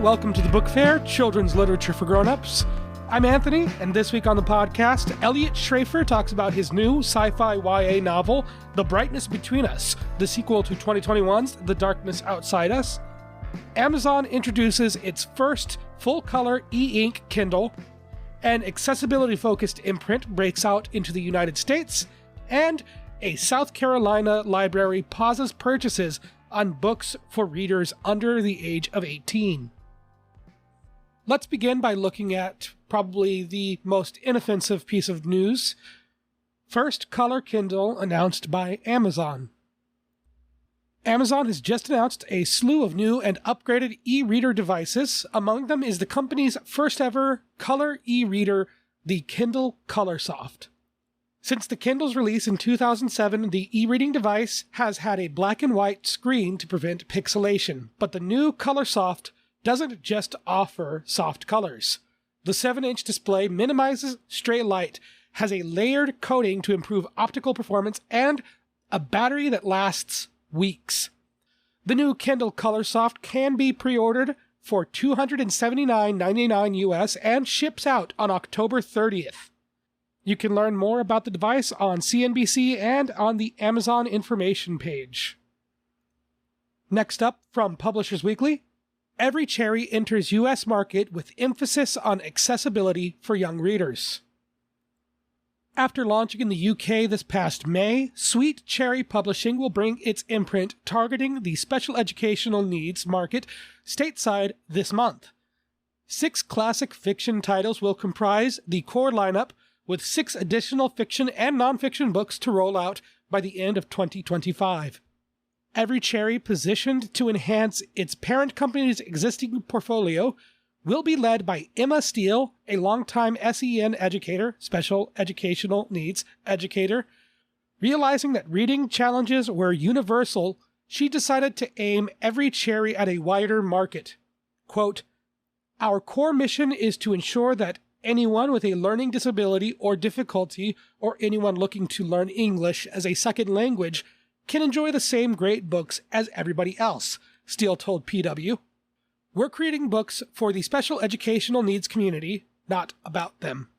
welcome to the Book Fair, Children's Literature for Grown-Ups. I'm Anthony, and this week on the podcast, Elliott Schreifer talks about his new sci-fi YA novel, The Brightness Between Us, the sequel to 2021's The Darkness Outside Us. Amazon introduces its first full-color e-ink Kindle, an accessibility-focused imprint breaks out into the United States, and a South Carolina library pauses purchases on books for readers under the age of 18. Let's begin by looking at probably the most inoffensive piece of news. First, Color Kindle announced by Amazon. Amazon has just announced a slew of new and upgraded e-reader devices. Among them is the company's first ever color e-reader, the Kindle Colorsoft. Since the Kindle's release in 2007, the e-reading device has had a black and white screen to prevent pixelation, but the new Colorsoft doesn't just offer soft colors. The 7-inch display minimizes stray light, has a layered coating to improve optical performance, and a battery that lasts weeks. The new Kindle Colorsoft can be pre-ordered for $279.99 US and ships out on October 30th. You can learn more about the device on CNBC and on the Amazon information page. Next up, from Publishers Weekly, Every Cherry enters U.S. market with emphasis on accessibility for young readers. After launching in the UK this past May, Sweet Cherry Publishing will bring its imprint targeting the special educational needs market stateside this month. 6 classic fiction titles will comprise the core lineup, with 6 additional fiction and nonfiction books to roll out by the end of 2025. Every Cherry, positioned to enhance its parent company's existing portfolio, will be led by Emma Steele, a longtime SEN educator, special educational needs educator. Realizing that reading challenges were universal, she decided to aim Every Cherry at a wider market. Quote, "Our core mission is to ensure that anyone with a learning disability or difficulty, or anyone looking to learn English as a second language, can enjoy the same great books as everybody else," Steele told PW. "We're creating books for the special educational needs community, not about them."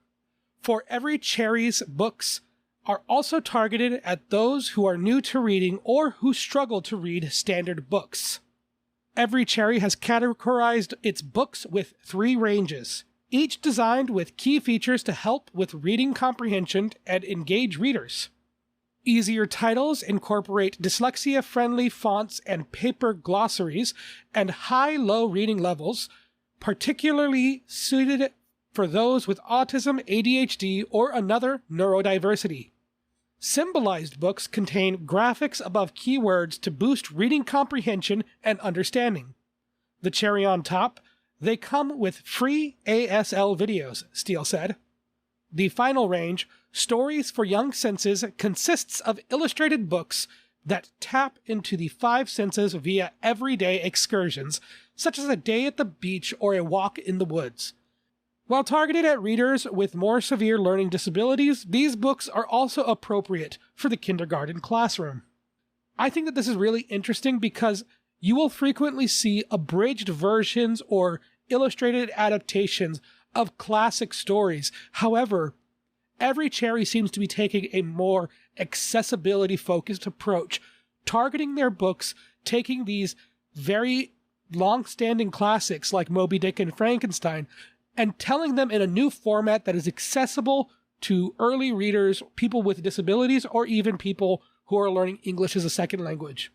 For Every Cherry's books are also targeted at those who are new to reading or who struggle to read standard books. Every Cherry has categorized its books with 3 ranges, each designed with key features to help with reading comprehension and engage readers. Easier titles incorporate dyslexia-friendly fonts and paper glossaries, and high-low reading levels, particularly suited for those with autism, ADHD, or another neurodiversity. Symbolized books contain graphics above keywords to boost reading comprehension and understanding. The cherry on top, they come with free ASL videos, Steele said. The final range, Stories for Young Senses, consists of illustrated books that tap into the 5 senses via everyday excursions, such as a day at the beach or a walk in the woods. While targeted at readers with more severe learning disabilities, these books are also appropriate for the kindergarten classroom. I think that this is really interesting because you will frequently see abridged versions or illustrated adaptations of classic stories. However, Every Cherry seems to be taking a more accessibility-focused approach, targeting their books, taking these very long-standing classics like Moby Dick and Frankenstein, and telling them in a new format that is accessible to early readers, people with disabilities, or even people who are learning English as a second language.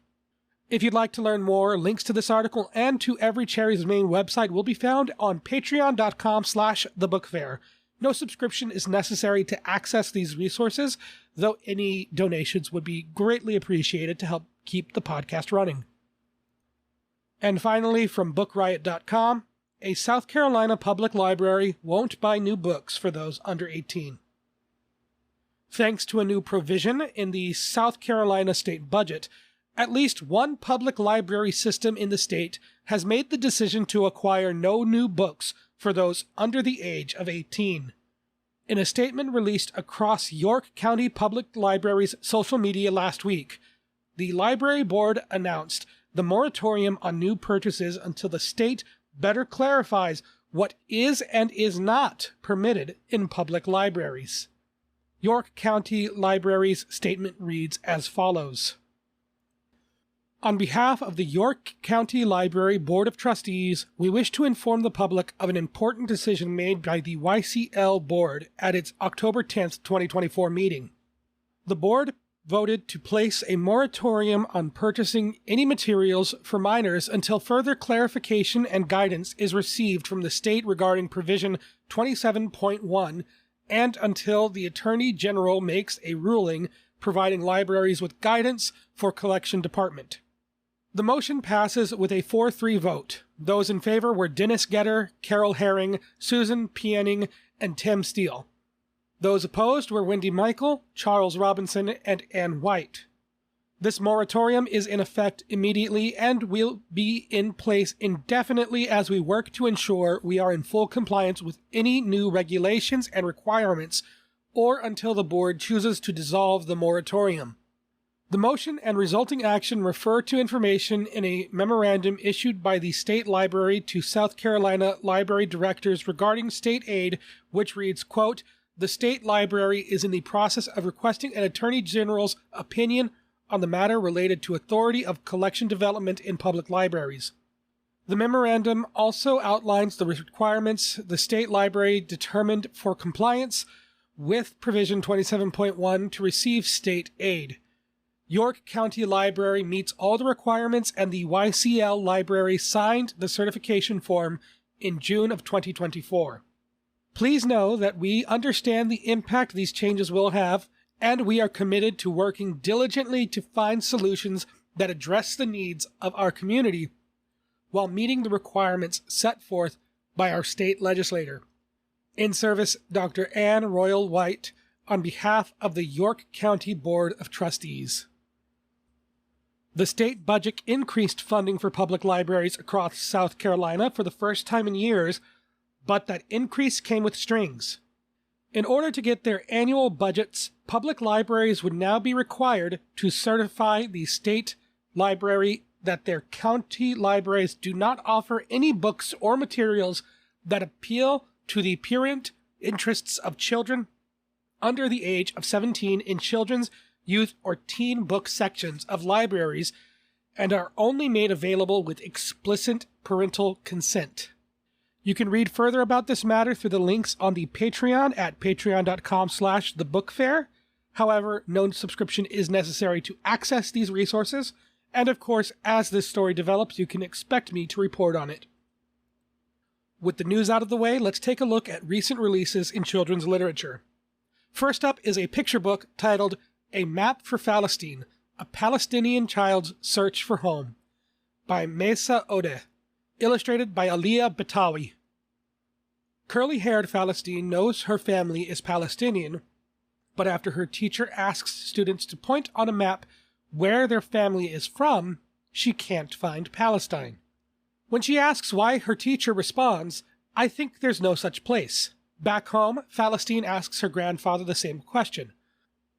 If you'd like to learn more, links to this article and to Every Cherry's main website will be found on patreon.com/thebookfair. No subscription is necessary to access these resources, though any donations would be greatly appreciated to help keep the podcast running. And finally, from bookriot.com, a South Carolina public library won't buy new books for those under 18. Thanks to a new provision in the South Carolina state budget, at least one public library system in the state has made the decision to acquire no new books for those under the age of 18. In a statement released across York County Public Library's social media last week, the library board announced the moratorium on new purchases until the state better clarifies what is and is not permitted in public libraries. York County Library's statement reads as follows. On behalf of the York County Library Board of Trustees, we wish to inform the public of an important decision made by the YCL Board at its October 10, 2024 meeting. The Board voted to place a moratorium on purchasing any materials for minors until further clarification and guidance is received from the state regarding Provision 27.1 and until the Attorney General makes a ruling providing libraries with guidance for collection department. The motion passes with a 4-3 vote. Those in favor were Dennis Getter, Carol Herring, Susan Pienning, and Tim Steele. Those opposed were Wendy Michael, Charles Robinson, and Ann White. This moratorium is in effect immediately and will be in place indefinitely as we work to ensure we are in full compliance with any new regulations and requirements, or until the board chooses to dissolve the moratorium. The motion and resulting action refer to information in a memorandum issued by the State Library to South Carolina Library Directors regarding state aid, which reads, quote, "The State Library is in the process of requesting an Attorney General's opinion on the matter related to authority of collection development in public libraries." The memorandum also outlines the requirements the State Library determined for compliance with Provision 27.1 to receive state aid. York County Library meets all the requirements, and the YCL Library signed the certification form in June of 2024. Please know that we understand the impact these changes will have, and we are committed to working diligently to find solutions that address the needs of our community while meeting the requirements set forth by our state legislator. In service, Dr. Ann Royal White, on behalf of the York County Board of Trustees. The state budget increased funding for public libraries across South Carolina for the first time in years, but that increase came with strings. In order to get their annual budgets, public libraries would now be required to certify the state library that their county libraries do not offer any books or materials that appeal to the prurient interests of children under the age of 17 in children's, youth, or teen book sections of libraries and are only made available with explicit parental consent. You can read further about this matter through the links on the Patreon at patreon.com/thebookfair. However, no subscription is necessary to access these resources, and of course, as this story develops, you can expect me to report on it. With the news out of the way, let's take a look at recent releases in children's literature. First up is a picture book titled A Map for Falasteen, A Palestinian Child's Search for Home, by Maysa Odeh, illustrated by Aliaa Betawi. Curly-haired Falasteen knows her family is Palestinian, but after her teacher asks students to point on a map where their family is from, she can't find Palestine. When she asks why, her teacher responds, "I think there's no such place." Back home, Falasteen asks her grandfather the same question.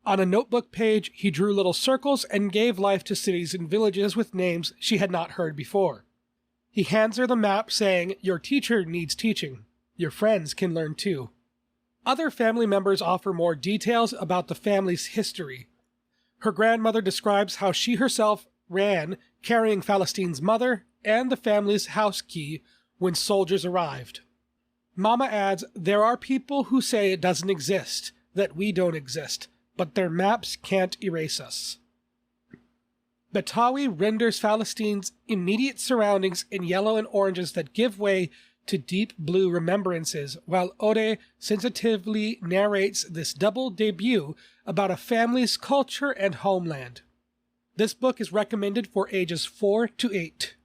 On a notebook page, he drew little circles and gave life to cities and villages with names she had not heard before. He hands her the map, saying, "Your teacher needs teaching. Your friends can learn too." Other family members offer more details about the family's history. Her grandmother describes how she herself ran, carrying Falasteen's mother and the family's house key when soldiers arrived. Mama adds, "There are people who say it doesn't exist, that we don't exist, but their maps can't erase us." Betawi renders Falasteen's immediate surroundings in yellow and oranges that give way to deep blue remembrances, while Odeh sensitively narrates this double debut about a family's culture and homeland. This book is recommended for ages 4 to 8.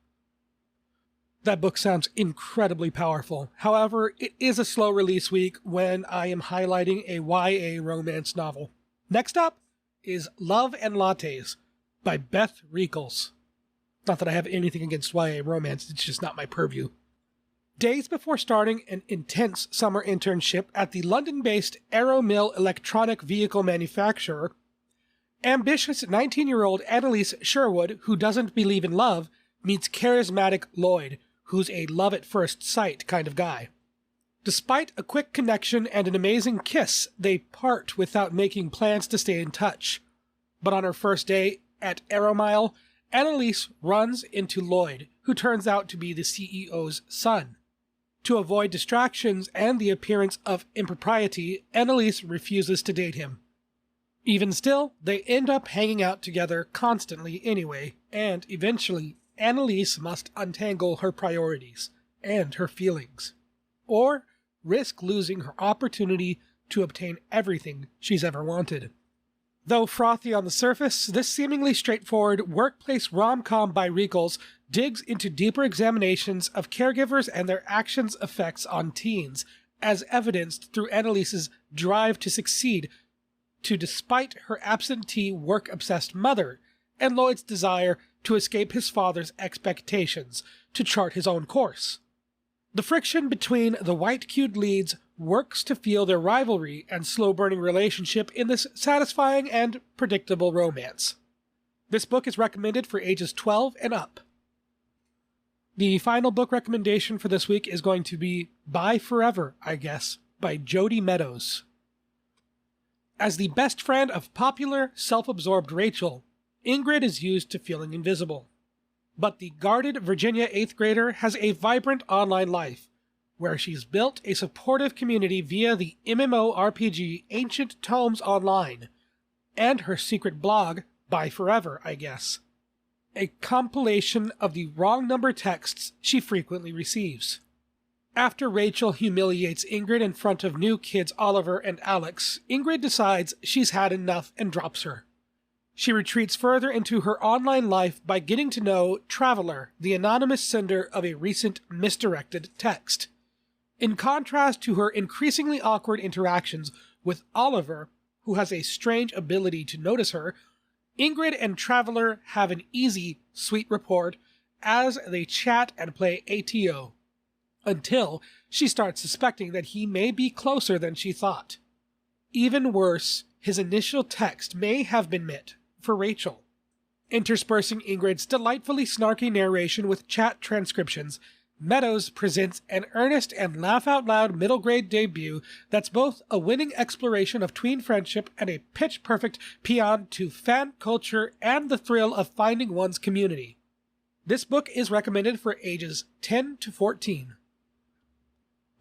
That book sounds incredibly powerful. However, it is a slow release week when I am highlighting a YA romance novel. Next up is Love and Lattes by Beth Reekles. Not that I have anything against YA romance, it's just not my purview. Days before starting an intense summer internship at the London-based Arrow Mill electronic vehicle manufacturer, ambitious 19-year-old Annalise Sherwood, who doesn't believe in love, meets charismatic Lloyd, who's a love-at-first-sight kind of guy. Despite a quick connection and an amazing kiss, they part without making plans to stay in touch. But on her first day at Aeromile, Annalise runs into Lloyd, who turns out to be the CEO's son. To avoid distractions and the appearance of impropriety, Annalise refuses to date him. Even still, they end up hanging out together constantly anyway, and eventually, Annalise must untangle her priorities and her feelings, or risk losing her opportunity to obtain everything she's ever wanted. Though frothy on the surface, this seemingly straightforward workplace rom-com by Reekles digs into deeper examinations of caregivers and their actions' effects on teens, as evidenced through Annalise's drive to succeed despite her absentee work-obsessed mother, and Lloyd's desire to escape his father's expectations to chart his own course. The friction between the white-cued leads works to fuel their rivalry and slow-burning relationship in this satisfying and predictable romance. This book is recommended for ages 12 and up. The final book recommendation for this week is going to be Bye Forever, I guess, by Jodi Meadows. As the best friend of popular, self-absorbed Rachel, Ingrid is used to feeling invisible. But the guarded Virginia 8th grader has a vibrant online life, where she's built a supportive community via the MMORPG Ancient Tomes Online, and her secret blog, Bye Forever, I guess, a compilation of the wrong number texts she frequently receives. After Rachel humiliates Ingrid in front of new kids Oliver and Alex, Ingrid decides she's had enough and drops her. She retreats further into her online life by getting to know Traveler, the anonymous sender of a recent misdirected text. In contrast to her increasingly awkward interactions with Oliver, who has a strange ability to notice her, Ingrid and Traveler have an easy, sweet rapport as they chat and play ATO, until she starts suspecting that he may be closer than she thought. Even worse, his initial text may have been meant for Rachel. Interspersing Ingrid's delightfully snarky narration with chat transcriptions, Meadows presents an earnest and laugh-out-loud middle-grade debut that's both a winning exploration of tween friendship and a pitch-perfect paean to fan culture and the thrill of finding one's community. This book is recommended for ages 10 to 14.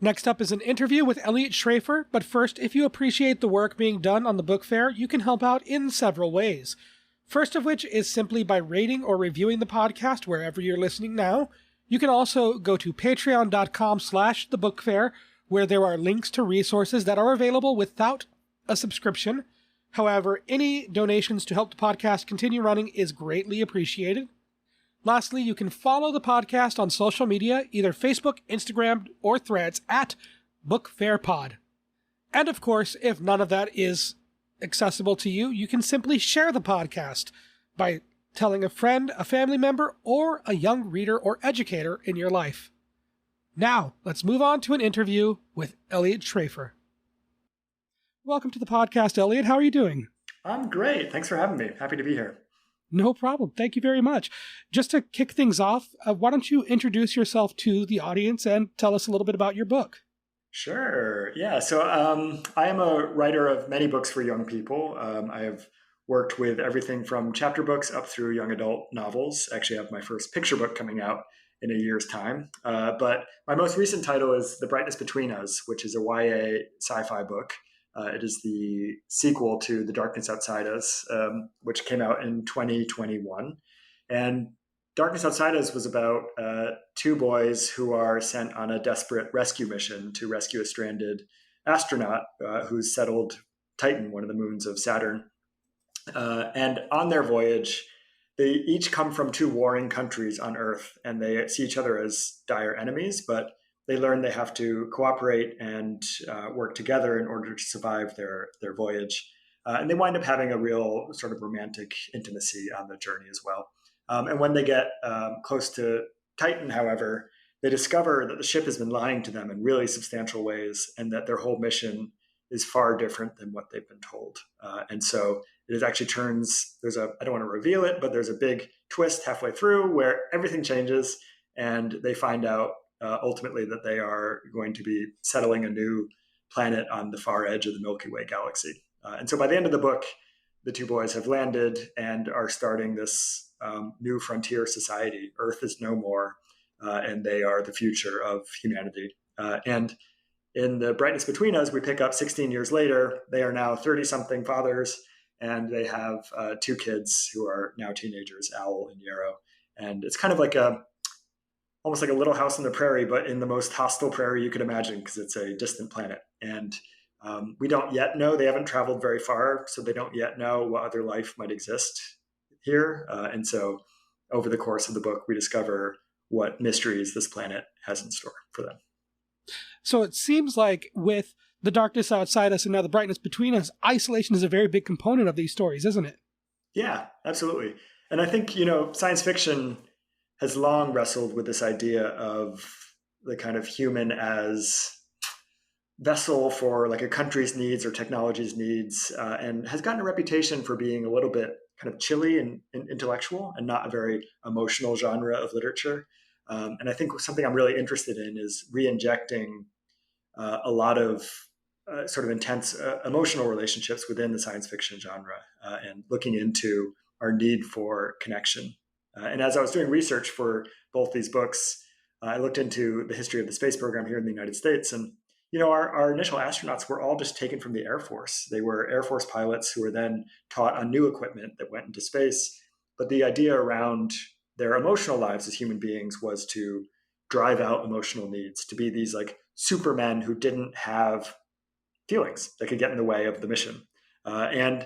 Next up is an interview with Elliott Schreifer, but first, if you appreciate the work being done on the book fair, you can help out in several ways. First of which is simply by rating or reviewing the podcast wherever you're listening now. You can also go to patreon.com/thebookfair, where there are links to resources that are available without a subscription. However, any donations to help the podcast continue running is greatly appreciated. Lastly, you can follow the podcast on social media, either Facebook, Instagram, or Threads at BookFairPod. And of course, if none of that is accessible to you, you can simply share the podcast by telling a friend, a family member, or a young reader or educator in your life. Now, let's move on to an interview with Elliott Schreifer. Welcome to the podcast, Elliott. How are you doing? I'm great. Thanks for having me. Happy to be here. No problem. Thank you very much. Just to kick things off, why don't you introduce yourself to the audience and tell us a little bit about your book? Sure. Yeah. So I am a writer of many books for young people. I have worked with everything from chapter books up through young adult novels. Actually, I have my first picture book coming out in a year's time. But my most recent title is The Brightness Between Us, which is a YA sci-fi book. It is the sequel to The Darkness Outside Us, which came out in 2021. And Darkness Outside Us was about two boys who are sent on a desperate rescue mission to rescue a stranded astronaut who's settled Titan, one of the moons of Saturn. And on their voyage, they each come from two warring countries on Earth, and they see each other as dire enemies, but they learn they have to cooperate and work together in order to survive their voyage. And they wind up having a real sort of romantic intimacy on the journey as well. And when they get close to Titan, however, they discover that the ship has been lying to them in really substantial ways, and that their whole mission is far different than what they've been told. And so it actually turns, I don't want to reveal it, but there's a big twist halfway through where everything changes, and they find out ultimately that they are going to be settling a new planet on the far edge of the Milky Way galaxy. And so by the end of the book, the two boys have landed and are starting this new frontier society. Earth is no more, and they are the future of humanity. And in The Brightness Between Us, we pick up 16 years later. They are now 30-something fathers, and they have two kids who are now teenagers, Owl and Yarrow. And it's kind of like almost like a Little House on the Prairie, but in the most hostile prairie you could imagine, because it's a distant planet. And we don't yet know, they haven't traveled very far, so they don't yet know what other life might exist here. And so over the course of the book, we discover what mysteries this planet has in store for them. So it seems like with The Darkness Outside Us and now The Brightness Between Us, isolation is a very big component of these stories, isn't it? Yeah, absolutely. And I think, science fiction has long wrestled with this idea of the kind of human as vessel for like a country's needs or technology's needs, and has gotten a reputation for being a little bit kind of chilly and intellectual and not a very emotional genre of literature. And I think something I'm really interested in is re-injecting a lot of sort of intense emotional relationships within the science fiction genre, and looking into our need for connection. And as I was doing research for both these books, I looked into the history of the space program here in the United States. And, our initial astronauts were all just taken from the Air Force. They were Air Force pilots who were then taught on new equipment that went into space. But the idea around their emotional lives as human beings was to drive out emotional needs, to be these like supermen who didn't have feelings that could get in the way of the mission. And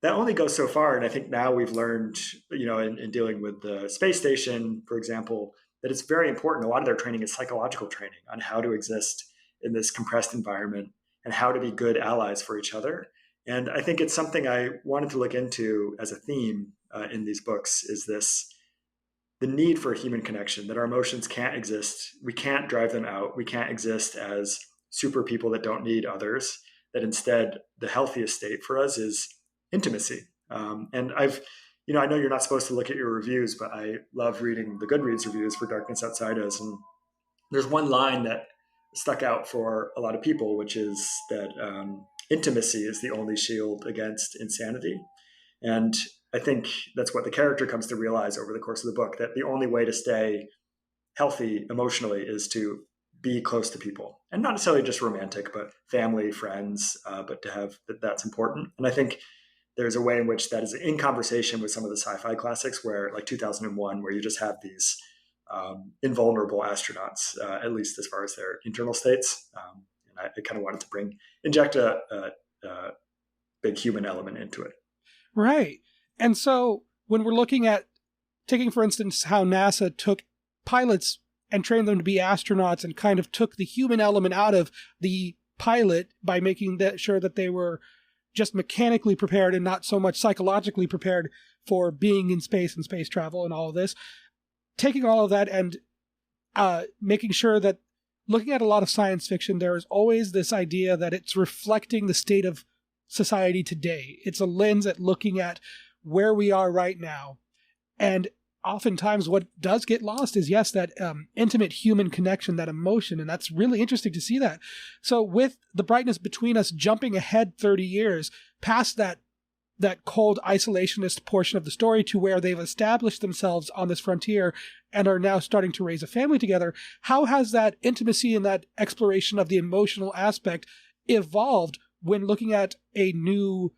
that only goes so far. And I think now we've learned, in dealing with the space station, for example, that it's very important. A lot of their training is psychological training on how to exist in this compressed environment and how to be good allies for each other. And I think it's something I wanted to look into as a theme in these books, is the need for human connection, that our emotions can't exist. We can't drive them out. We can't exist as super people that don't need others, that instead the healthiest state for us is intimacy. And I know you're not supposed to look at your reviews, but I love reading the Goodreads reviews for Darkness Outside Us. And there's one line that stuck out for a lot of people, which is that intimacy is the only shield against insanity. And I think that's what the character comes to realize over the course of the book, that the only way to stay healthy emotionally is to be close to people, and not necessarily just romantic, but family, friends, but to have that's important. And I think there's a way in which that is in conversation with some of the sci-fi classics, where like 2001, where you just have these invulnerable astronauts, at least as far as their internal states. And I kind of wanted to inject a big human element into it. Right. And so when we're looking at taking, for instance, how NASA took pilots and trained them to be astronauts and kind of took the human element out of the pilot by making sure that they were just mechanically prepared and not so much psychologically prepared for being in space and space travel and all of this. Taking all of that and making sure that, looking at a lot of science fiction, there is always this idea that it's reflecting the state of society today. It's a lens at looking at where we are right now. And oftentimes what does get lost is, yes, that intimate human connection, that emotion, and that's really interesting to see that. So with The Brightness Between Us jumping ahead 30 years past that cold isolationist portion of the story to where they've established themselves on this frontier and are now starting to raise a family together, how has that intimacy and that exploration of the emotional aspect evolved when looking at a new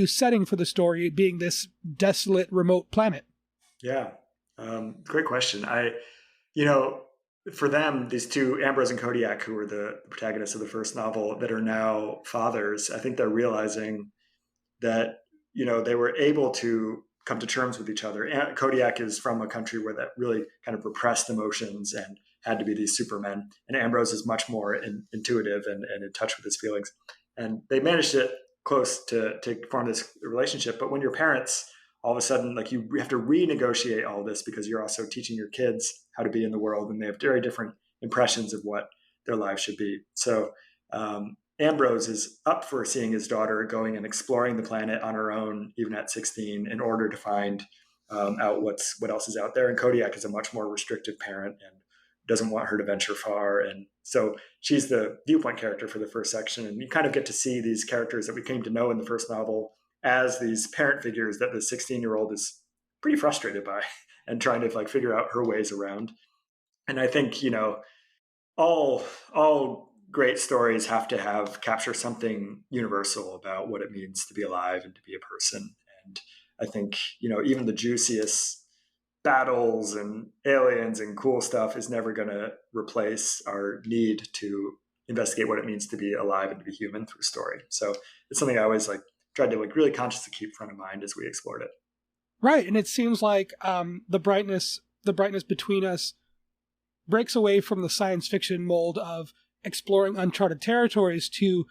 setting for the story, being this desolate, remote planet? Yeah, great question. For them, these two, Ambrose and Kodiak, who were the protagonists of the first novel, that are now fathers, I think they're realizing that, they were able to come to terms with each other. And Kodiak is from a country where that really kind of repressed emotions and had to be these supermen. And Ambrose is much more intuitive and in touch with his feelings. And they managed it close to form this relationship. But when you're parents, all of a sudden, like, you have to renegotiate all this because you're also teaching your kids how to be in the world, and they have very different impressions of what their lives should be. So Ambrose is up for seeing his daughter going and exploring the planet on her own, even at 16, in order to find out what else is out there. And Kodiak is a much more restrictive parent and doesn't want her to venture far. And so she's the viewpoint character for the first section. And you kind of get to see these characters that we came to know in the first novel as these parent figures that the 16-year-old is pretty frustrated by and trying to like figure out her ways around. And I think, all great stories have to capture something universal about what it means to be alive and to be a person. And I think, even the juiciest battles and aliens and cool stuff is never going to replace our need to investigate what it means to be alive and to be human through story. So it's something I always tried to really consciously keep front of mind as we explored it. Right. And it seems like the brightness between us breaks away from the science fiction mold of exploring uncharted territories to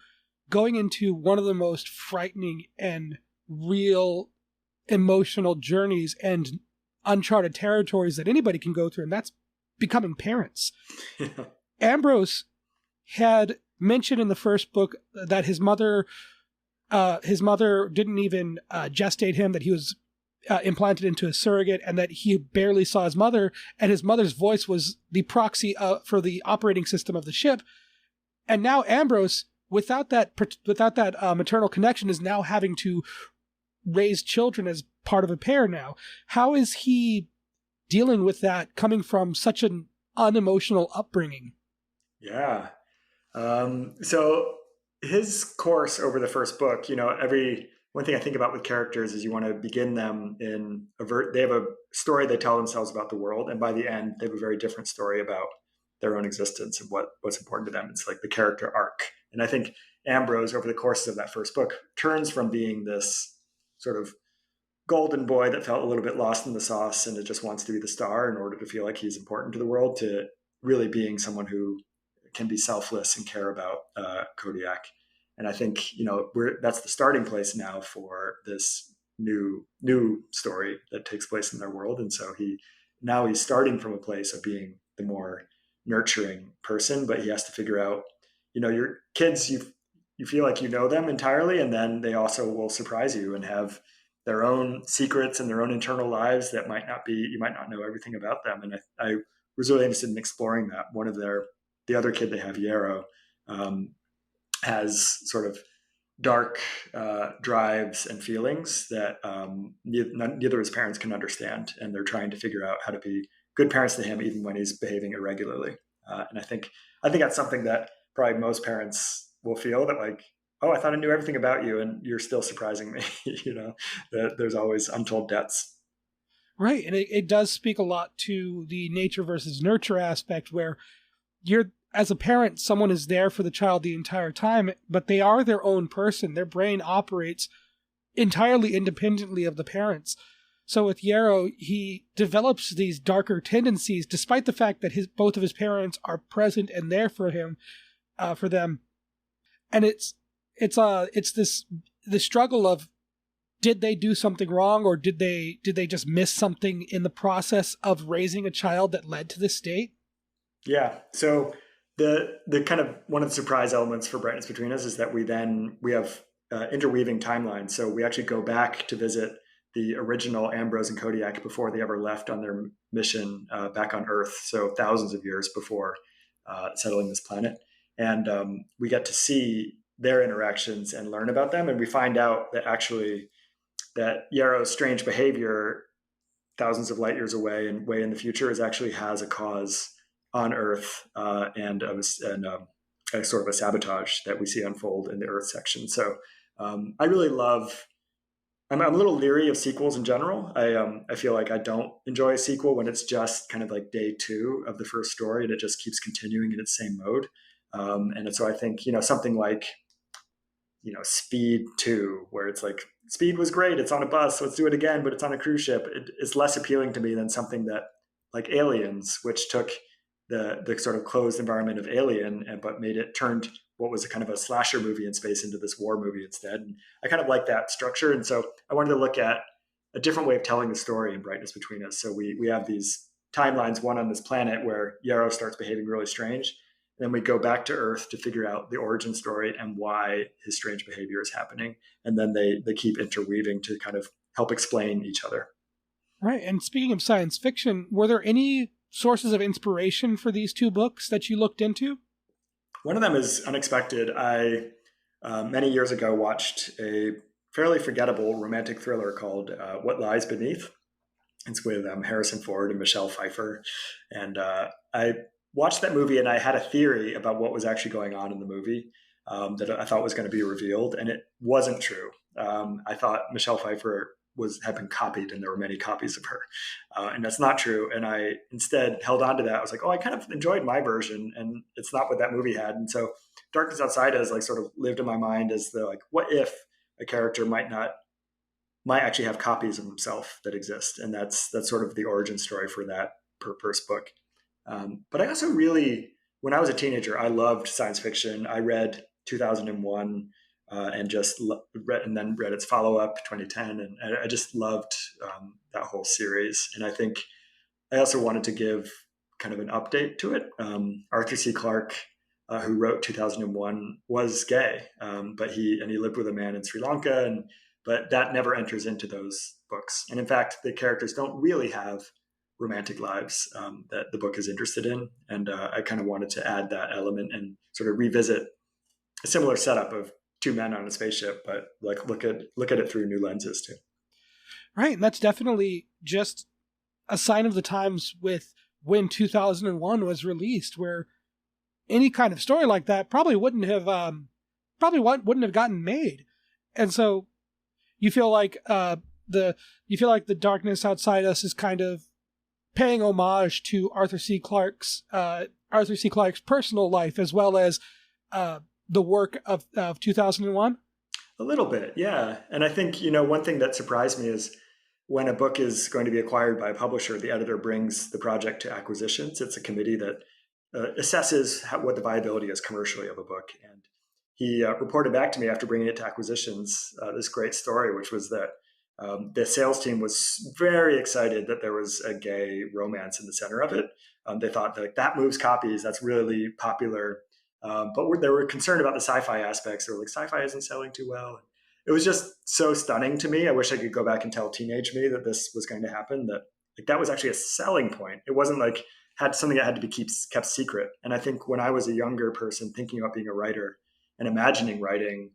going into one of the most frightening and real emotional journeys and uncharted territories that anybody can go through, and that's becoming parents. Ambrose had mentioned in the first book that his mother didn't even gestate him, that he was implanted into a surrogate, and that he barely saw his mother, and his mother's voice was the proxy for the operating system of the ship. And now Ambrose, without that maternal connection, is now having to raise children as part of a pair now. How is he dealing with that coming from such an unemotional upbringing? Yeah. So his course over the first book, one thing I think about with characters is you want to begin them they have a story they tell themselves about the world. And by the end, they have a very different story about their own existence and what's important to them. It's like the character arc. And I think Ambrose, over the course of that first book, turns from being this sort of golden boy that felt a little bit lost in the sauce and it just wants to be the star in order to feel like he's important to the world, to really being someone who can be selfless and care about Kodiak. And I think, that's the starting place now for this new story that takes place in their world. And so he's starting from a place of being the more nurturing person, but he has to figure out, your kids, you feel like you know them entirely, and then they also will surprise you and have their own secrets and their own internal lives that you might not know everything about them. And I was really interested in exploring that. One of the other kid they have, Yarrow, has sort of dark drives and feelings that neither of his parents can understand, and they're trying to figure out how to be good parents to him even when he's behaving irregularly. And I think that's something that probably most parents will feel, that like, oh, I thought I knew everything about you and you're still surprising me. That there's always untold debts. Right. And it does speak a lot to the nature versus nurture aspect, where as a parent, someone is there for the child the entire time, but they are their own person. Their brain operates entirely independently of the parents. So with Yarrow, he develops these darker tendencies, despite the fact that both of his parents are present and there for him, for them. And it's the struggle of, did they do something wrong, or did they just miss something in the process of raising a child that led to this state? Yeah. So the kind of one of the surprise elements for Brightness Between Us is that we have interweaving timelines. So we actually go back to visit the original Ambrose and Kodiak before they ever left on their mission back on Earth. So thousands of years before settling this planet. And we get to see their interactions and learn about them. And we find out that actually that Yarrow's strange behavior thousands of light years away and way in the future has a cause on Earth and a sort of a sabotage that we see unfold in the Earth section. So I really love, I'm a little leery of sequels in general. I feel like I don't enjoy a sequel when it's just kind of like day two of the first story and it just keeps continuing in its same mode. And so I think, something like, Speed 2, where it's like, Speed was great, it's on a bus, let's do it again, but it's on a cruise ship. It's less appealing to me than something that, like Aliens, which took the sort of closed environment of Alien, but turned what was a kind of a slasher movie in space into this war movie instead. And I kind of like that structure. And so I wanted to look at a different way of telling the story in Brightness Between Us. So we have these timelines, one on this planet where Yarrow starts behaving really strange. Then we go back to Earth to figure out the origin story and why his strange behavior is happening. And then they keep interweaving to kind of help explain each other. Right. And speaking of science fiction, were there any sources of inspiration for these two books that you looked into? One of them is unexpected. I, many years ago, watched a fairly forgettable romantic thriller called What Lies Beneath. It's with Harrison Ford and Michelle Pfeiffer. And I watched that movie and I had a theory about what was actually going on in the movie that I thought was going to be revealed. And it wasn't true. I thought Michelle Pfeiffer had been copied and there were many copies of her. And that's not true. And I instead held on to that. I was like, oh, I kind of enjoyed my version and it's not what that movie had. And so Darkness Outside has like sort of lived in my mind as the like, what if a character might actually have copies of himself that exist. And that's sort of the origin story for that first book. But I also really, when I was a teenager, I loved science fiction. I read 2001 and just read its follow-up 2010. And I just loved that whole series. And I think I also wanted to give kind of an update to it. Arthur C. Clarke, who wrote 2001, was gay, but he lived with a man in Sri Lanka, but that never enters into those books. And in fact, the characters don't really have romantic lives that the book is interested in. And I kind of wanted to add that element and sort of revisit a similar setup of two men on a spaceship, but like look at it through new lenses too. Right. And that's definitely just a sign of the times with when 2001 was released, where any kind of story like that probably wouldn't have gotten made. And so you feel like the Darkness Outside Us is kind of paying homage to Arthur C. Clarke's personal life as well as the work of 2001. A little bit, yeah. And I think one thing that surprised me is when a book is going to be acquired by a publisher, the editor brings the project to acquisitions. It's a committee that assesses what the viability is commercially of a book. And he reported back to me after bringing it to acquisitions this great story, which was that the sales team was very excited that there was a gay romance in the center of it. They thought that moves copies. That's really popular. But they were concerned about the sci-fi aspects. They were like, sci-fi isn't selling too well. And it was just so stunning to me. I wish I could go back and tell teenage me that this was going to happen, that was actually a selling point. It wasn't like had something that had to be kept secret. And I think when I was a younger person thinking about being a writer and imagining writing,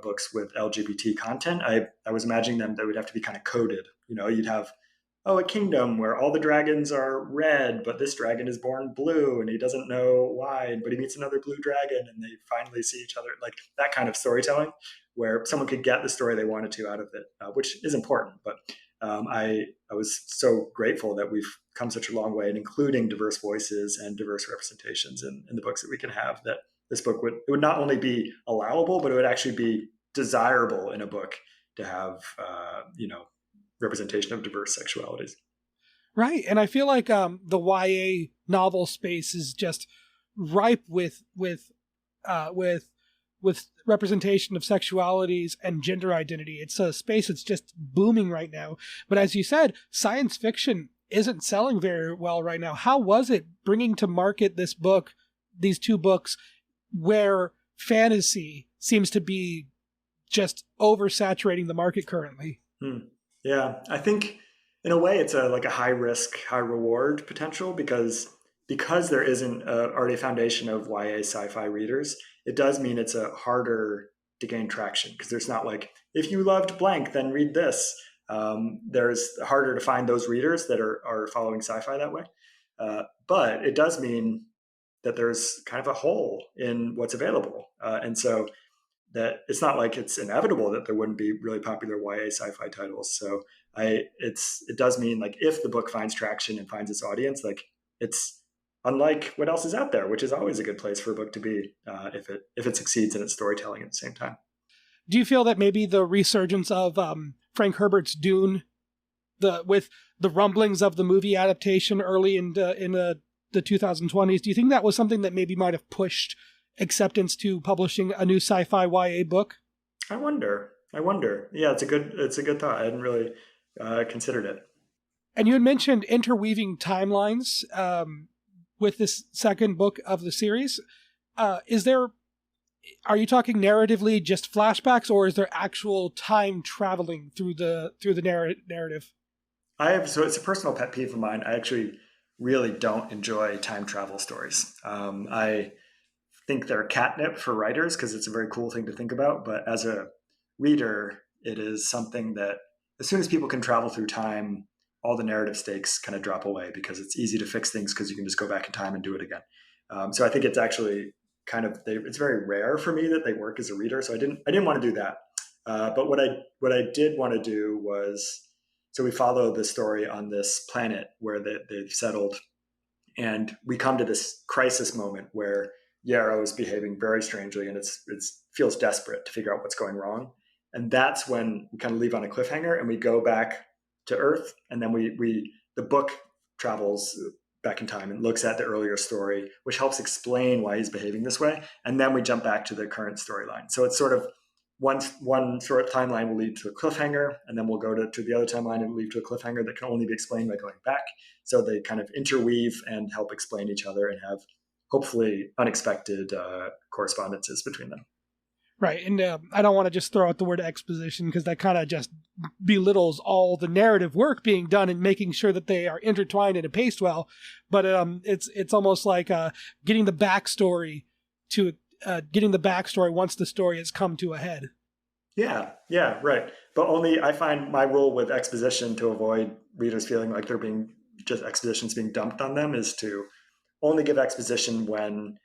books with LGBT content, I was imagining them that would have to be kind of coded. You'd have, a kingdom where all the dragons are red, but this dragon is born blue and he doesn't know why, but he meets another blue dragon and they finally see each other. Like that kind of storytelling where someone could get the story they wanted to out of it, which is important. But I was so grateful that we've come such a long way in including diverse voices and diverse representations in the books that we can have, that this book would not only be allowable, but it would actually be desirable in a book to have, representation of diverse sexualities. Right. And I feel like the YA novel space is just ripe with representation of sexualities and gender identity. It's a space that's just booming right now. But as you said, science fiction isn't selling very well right now. How was it bringing to market these two books, where fantasy seems to be just oversaturating the market currently? Yeah, I think in a way it's a high risk, high reward potential because there isn't already a foundation of YA sci-fi readers. It does mean it's harder to gain traction because there's not like, if you loved blank, then read this. There's harder to find those readers that are following sci-fi that way. But it does mean that there's kind of a hole in what's available. And so that it's not like it's inevitable that there wouldn't be really popular YA sci-fi titles. So it does mean like if the book finds traction and finds its audience, like it's unlike what else is out there, which is always a good place for a book to be if it succeeds in its storytelling at the same time. Do you feel that maybe the resurgence of Frank Herbert's Dune, with the rumblings of the movie adaptation early in the 2020s, do you think that was something that maybe might have pushed acceptance to publishing a new sci-fi YA book? I wonder. Yeah, it's a good thought. I hadn't really considered it. And you had mentioned interweaving timelines with this second book of the series. Are you talking narratively just flashbacks, or is there actual time traveling through the narrative? So it's a personal pet peeve of mine. I actually really don't enjoy time travel stories. I think they're catnip for writers because it's a very cool thing to think about. But as a reader, it is something that as soon as people can travel through time, all the narrative stakes kind of drop away because it's easy to fix things because you can just go back in time and do it again. So I think it's actually it's very rare for me that they work as a reader. So I didn't want to do that. But what I did want to do was, so we follow the story on this planet where they've settled, and we come to this crisis moment where Yarrow is behaving very strangely, and it feels desperate to figure out what's going wrong. And that's when we kind of leave on a cliffhanger, and we go back to Earth, and then the book travels back in time and looks at the earlier story, which helps explain why he's behaving this way. And then we jump back to the current storyline. So it's sort of one sort of timeline will lead to a cliffhanger, and then we'll go to the other timeline and lead to a cliffhanger that can only be explained by going back. So they kind of interweave and help explain each other and have hopefully unexpected correspondences between them. Right, and I don't want to just throw out the word exposition because that kind of just belittles all the narrative work being done and making sure that they are intertwined and paced well. But it's almost like getting the backstory once the story has come to a head. Yeah, right. But only I find my rule with exposition to avoid readers feeling like they're being just expositions being dumped on them is to only give exposition when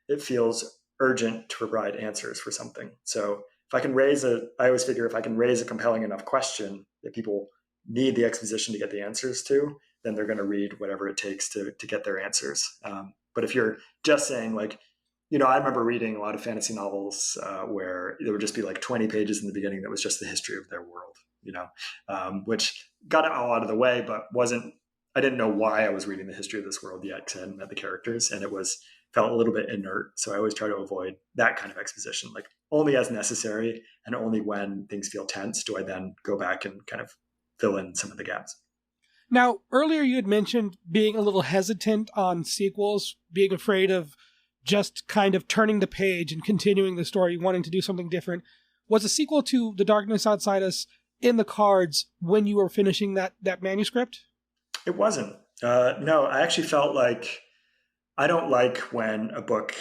it feels urgent to provide answers for something. So if I can I always figure if I can raise a compelling enough question that people need the exposition to get the answers to, then they're going to read whatever it takes to get their answers. But if you're just saying like, I remember reading a lot of fantasy novels where there would just be like 20 pages in the beginning that was just the history of their world, which got it all out of the way, but I didn't know why I was reading the history of this world yet because I hadn't met the characters, and felt a little bit inert. So I always try to avoid that kind of exposition, like only as necessary and only when things feel tense do I then go back and kind of fill in some of the gaps. Now, earlier you had mentioned being a little hesitant on sequels, being afraid of just kind of turning the page and continuing the story, wanting to do something different. Was a sequel to The Darkness Outside Us in the cards when you were finishing that manuscript? It wasn't. No, I actually felt like I don't like when a book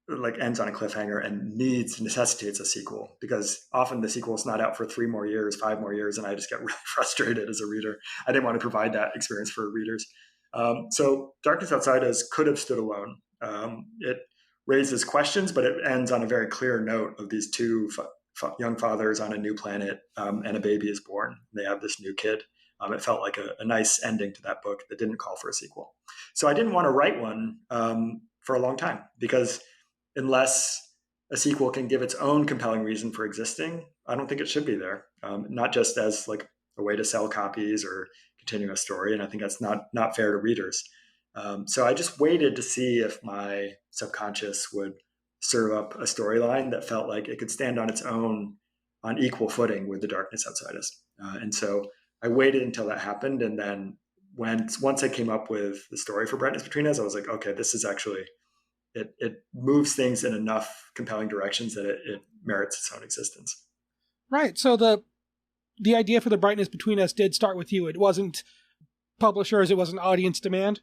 like ends on a cliffhanger and necessitates a sequel, because often the sequel is not out for 3 more years, 5 more years, and I just get really frustrated as a reader. I didn't want to provide that experience for readers. So Darkness Outside Us could have stood alone. It raises questions, but it ends on a very clear note of these two young fathers on a new planet, and a baby is born. They have this new kid. It felt like a nice ending to that book that didn't call for a sequel. So I didn't want to write one for a long time, because unless a sequel can give its own compelling reason for existing, I don't think it should be there. Not just as like a way to sell copies or continue a story. And I think that's not fair to readers. So I just waited to see if my subconscious would serve up a storyline that felt like it could stand on its own on equal footing with The Darkness Outside Us. And so I waited until that happened. And then once I came up with the story for Brightness Between Us, I was like, okay, this is actually, it moves things in enough compelling directions that it merits its own existence. Right. So the idea for The Brightness Between Us did start with you. It wasn't publishers, it wasn't audience demand?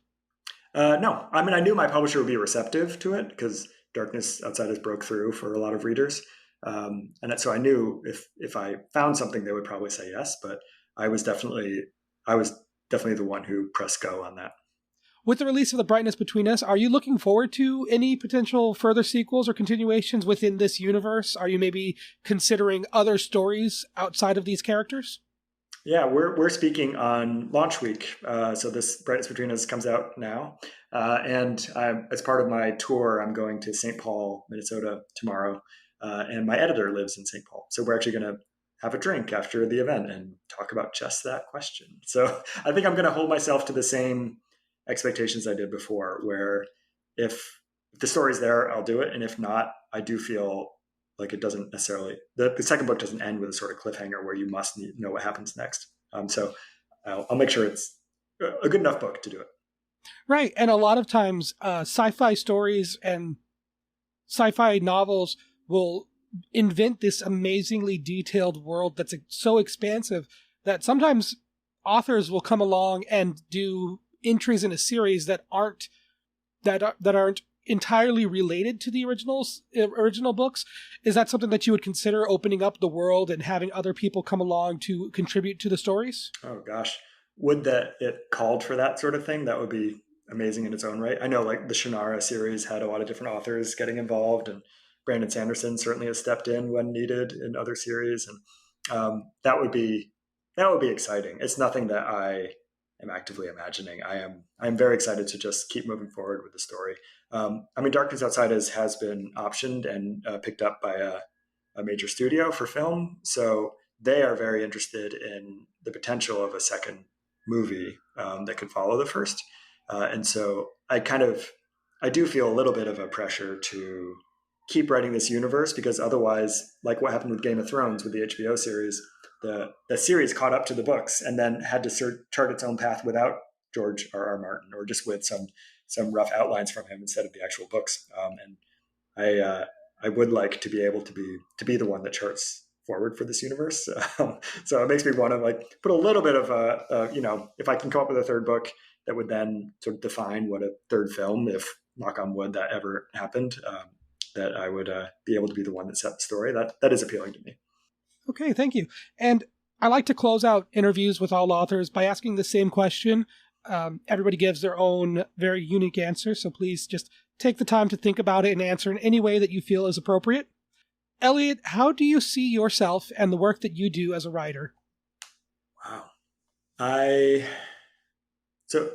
No. I mean, I knew my publisher would be receptive to it because Darkness Outside Us broke through for a lot of readers. And so I knew if I found something, they would probably say yes, but I was definitely the one who pressed go on that. With the release of The Brightness Between Us, are you looking forward to any potential further sequels or continuations within this universe? Are you maybe considering other stories outside of these characters? Yeah, we're speaking on launch week. So this Brightness Between Us comes out now. And as part of my tour, I'm going to St. Paul, Minnesota tomorrow. And my editor lives in St. Paul. So we're actually going to have a drink after the event and talk about just that question. So I think I'm going to hold myself to the same expectations I did before, where if the story's there, I'll do it. And if not, I do feel like it doesn't necessarily, the second book doesn't end with a sort of cliffhanger where you must know what happens next. So I'll make sure it's a good enough book to do it. Right. And a lot of times sci-fi stories and sci-fi novels will invent this amazingly detailed world that's so expansive that sometimes authors will come along and do entries in a series that aren't entirely related to the original books. Is that something that you would consider, opening up the world and having other people come along to contribute to the stories? Oh gosh, would that it called for that sort of thing? That would be amazing in its own right. I know like the Shannara series had a lot of different authors getting involved, and Brandon Sanderson certainly has stepped in when needed in other series, and that would be exciting. It's nothing that I am actively imagining. I'm very excited to just keep moving forward with the story. I mean, Darkness Outside Us has been optioned and picked up by a major studio for film, so they are very interested in the potential of a second movie that could follow the first. And so I do feel a little bit of a pressure to keep writing this universe, because otherwise, like what happened with Game of Thrones with the HBO series, the series caught up to the books and then had to chart its own path without George R.R. Martin, or just with some rough outlines from him instead of the actual books. And I would like to be able to be the one that charts forward for this universe. So it makes me want to like put a little bit of if I can come up with a third book that would then sort of define what a third film, if knock on wood that ever happened, that I would be able to be the one that set the story. That is appealing to me. Okay, thank you. And I like to close out interviews with all authors by asking the same question. Everybody gives their own very unique answer, so please just take the time to think about it and answer in any way that you feel is appropriate. Eliot, how do you see yourself and the work that you do as a writer? Wow. So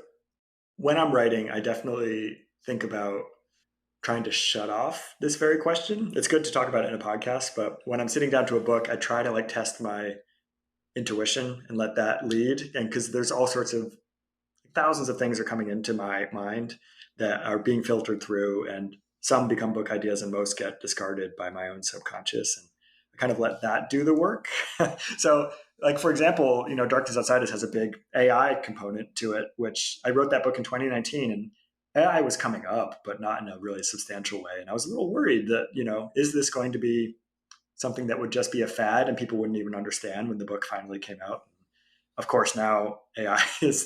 when I'm writing, I definitely think about trying to shut off this very question. It's good to talk about it in a podcast, but when I'm sitting down to a book, I try to like test my intuition and let that lead. And because there's all sorts of thousands of things are coming into my mind that are being filtered through, and some become book ideas and most get discarded by my own subconscious. And I kind of let that do the work. So like, for example, Darkness Outside Us has a big AI component to it, which I wrote that book in 2019, and AI was coming up, but not in a really substantial way. And I was a little worried that, is this going to be something that would just be a fad and people wouldn't even understand when the book finally came out? Of course, now AI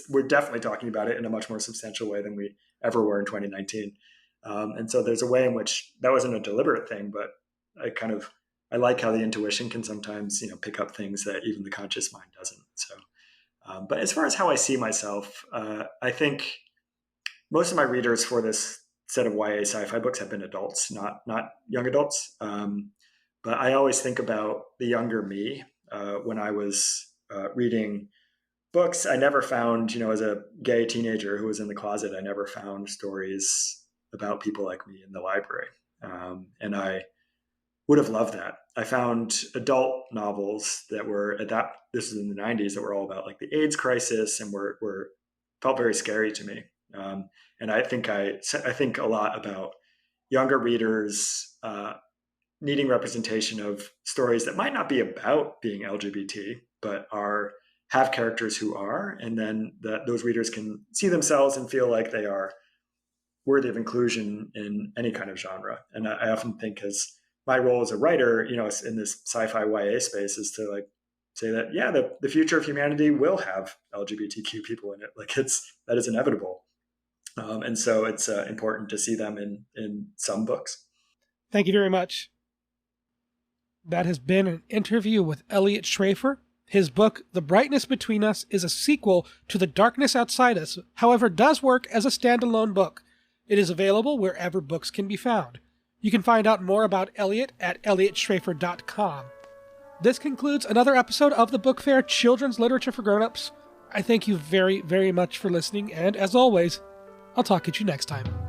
we're definitely talking about it in a much more substantial way than we ever were in 2019. And so there's a way in which that wasn't a deliberate thing, but I like how the intuition can sometimes, pick up things that even the conscious mind doesn't. So, but as far as how I see myself, I think most of my readers for this set of YA sci-fi books have been adults, not young adults. But I always think about the younger me when I was reading books. I never found, as a gay teenager who was in the closet, I never found stories about people like me in the library. And I would have loved that. I found adult novels that were this was in the 90s, that were all about like the AIDS crisis and were felt very scary to me. And I think a lot about younger readers needing representation of stories that might not be about being LGBT, but have characters who are, and then that those readers can see themselves and feel like they are worthy of inclusion in any kind of genre. And I often think, as my role as a writer, in this sci-fi YA space, is to like say that, yeah, the future of humanity will have LGBTQ people in it. Like that is inevitable. And so it's important to see them in some books. Thank you very much. That has been an interview with Elliott Schreifer. His book, The Brightness Between Us, is a sequel to The Darkness Outside Us, however, does work as a standalone book. It is available wherever books can be found. You can find out more about Eliot at elliottschreifer.com. This concludes another episode of the Book Fair Children's Literature for Grown-Ups. I thank you very, very much for listening, and as always, I'll talk at you next time.